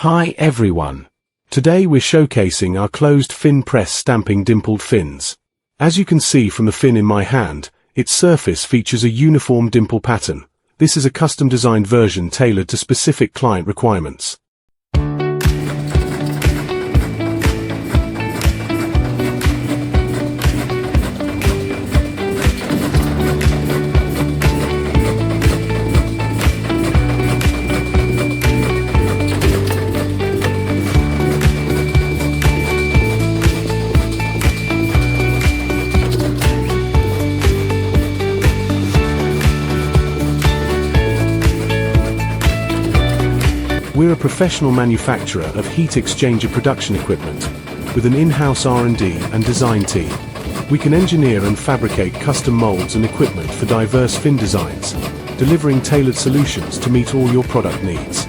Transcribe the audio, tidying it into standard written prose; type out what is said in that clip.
Hi everyone. Today we're showcasing our closed fin press stamping dimpled fins. As you can see from the fin in my hand, its surface features a uniform dimple pattern. This is a custom designed version tailored to specific client requirements. We're a professional manufacturer of heat exchanger production equipment, with an in-house R&D and design team. We can engineer and fabricate custom molds and equipment for diverse fin designs, delivering tailored solutions to meet all your product needs.